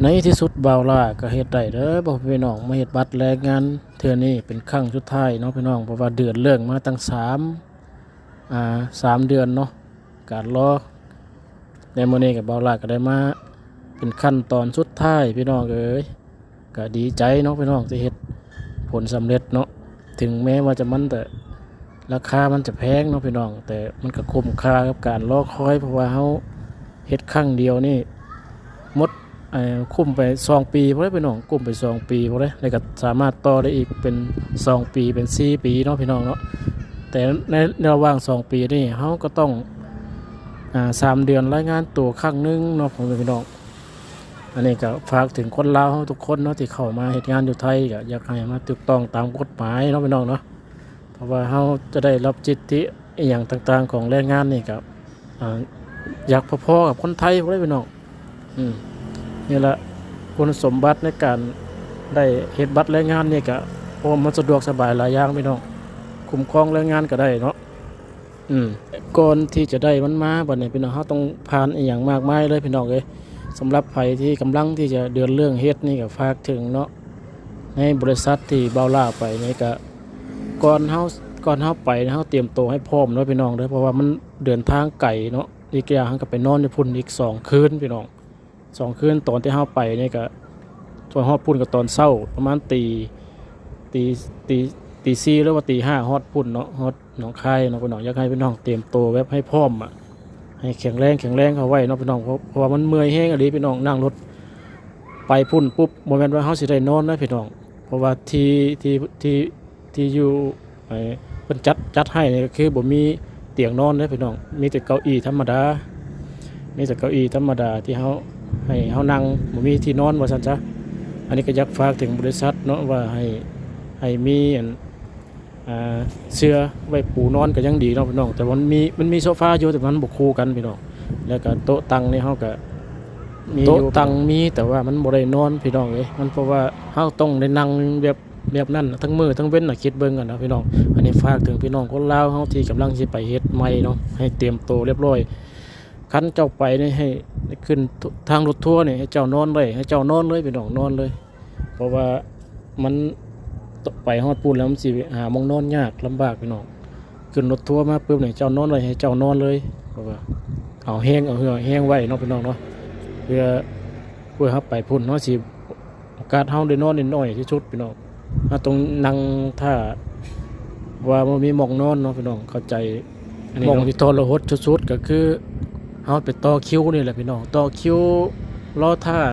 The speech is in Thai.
ในที่สุดบ่าวล่าก็เฮ็ดได้เด้อบ่พี่น้องมาเฮ็ดบัตรแรงงานเทื่อนี้เป็นครั้งสุดท้ายเนาะพี่น้องเพราะว่าเดือนเรื่องมาตั้ง3เดือนเนาะการรอในมื้อนี้ก็บ่าวล่าก็ได้มาเป็นขั้นตอนสุดท้ายพี่น้องเอ้ยก็ดีใจเนาะพี่น้องที่เฮ็ดผลสำเร็จเนาะถึงแม้ว่าแต่ราคามันจะแพงเนาะพี่น้องแต่มันก็คุ้มค่ากับการรอคอยเพราะว่าเฮาเฮ็ดครั้งเดียวนี่หมด คุ้มไป2 ปีพอได้พี่น้องคุ้มไป2 ปีพอได้แล้วก็สามารถต่อได้อีกเป็น2 ปีเป็น4 ปีเนาะพี่น้องเนาะแต่ในระหว่าง2 ปีนี่เฮาก็ต้อง3 เดือนรายงานตัวครั้งหนึงเนาะพี่น้องอันนี้ก็ฝากถึงคนลาวทุกคนเนาะที่เข้ามาเฮ็ดงานอยู่ไทยก็อยากให้มาถูกต้องตามกฎหมายเนาะพี่น้องเนาะเพราะว่าเฮาจะได้รับสิทธิอหย่างต่างๆของแรงงานนี่ก็อยากพอๆกับคนไทยพอได้พี่น้องนี่แหละคุณสมบัติในการได้เฮ็ดบัตรแรงงานนี่ก็เพราะมันสะดวกสบายหลายอย่างพี่น้องคุ้มครองแรงงานก็ได้เนาะก่อนที่จะได้มันมาบัดนี้พี่น้องเฮาต้องผ่านอีหยังมากมายเลยพี่น้องเอ้ยสำหรับไผที่กำลังที่จะเดินเรื่องเฮ็ดนี่ก็ฝากถึงเนาะในบริษัทที่เบาล่าไปนี่ก็ก่อนเฮาไปเฮาเตรียมตัวให้พร้อมเนาะพี่น้องเด้อเพราะว่ามันเดินทางไกลเนาะอีกอย่างเฮาก็ไปนอนอยู่พุ่นอีก2 คืนพี่น้อง2 คืนตอนที่เฮาไปนี่ก็ตอนฮอดพุ่นก็ตอนเช้าประมาณตีตี4หรือว่าตี 5ฮอดพุ่นเนาะฮอดหนองคายเนาะพี่น้องอยากให้พี่น้องเตรียมตัวแบบให้พร้อมให้แข็งแรงเข้าไว้เนาะพี่น้องเพราะว่ามันเมื่อยแฮงอะลีพี่น้องนั่งรถไปพุ่นปุ๊บบ่แม่นว่าเฮาสิได้นอนนะพี่น้องเพราะว่าที่อยู่ไอ้เพิ่นจัดให้นี่ก็คือบ่มีเตียงนอนเด้อพี่น้องมีแต่เก้าอี้ธรรมดาที่ให้เฮานั่งบ่มีที่นอนว่าซั่นซะอันนี้ก็อยากฝากถึงบริษัทเนาะว่าให้มีเสื่อไว้ปูนอนก็ยังดีเนาะพี่น้องแต่มันมีโซฟาอยู่แต่มันบ่คู่กันพี่น้องแล้วก็โต๊ะตั้งนี่เฮาก็มีโต๊ะตั้งมีแต่ว่ามันบ่ได้นอนพี่น้องเอ้ยมันเพราะว่าเฮาต้องได้นั่งแบบนั้นทั้งมื้อทั้งเว้นน่ะคิดเบิ่งกันนะพี่น้องอันนี้ฝากถึงพี่น้องคนลาวเฮาที่กำลังสิไปเฮ็ดใหม่เนาะให้เตรียมตัวเรียบร้อยคันเจ้าไปนี่ให้ขึ้นทางรถทัวร์นี่ให้เจ้านอนเลยพี่น้องนอนเลยเพราะว่ามันไปฮอดปูนแล้วมันสิหาหม้องนอนยากลำบากพี่น้องขึ้นรถทัวร์มาปุ๊บนี่เจ้านอนเลยให้เจ้านอนเลยเพราะว่าเอาเหือแห้งไว้เนาะพี่น้องเนาะเพื่อเฮาไปพุ่นเนาะสิโอกาสเฮาได้นอนนิดหน่อยที่สุดพี่น้องเฮาต้องนั่งท่าว่าบ่มีหม้องนอนเนาะพี่น้องเข้าใจอันนี้หม้องที่ทรหดสุดๆก็คือเฮาไปต่อคิวนี่แหละพี่น้องต่อคิวรอท่า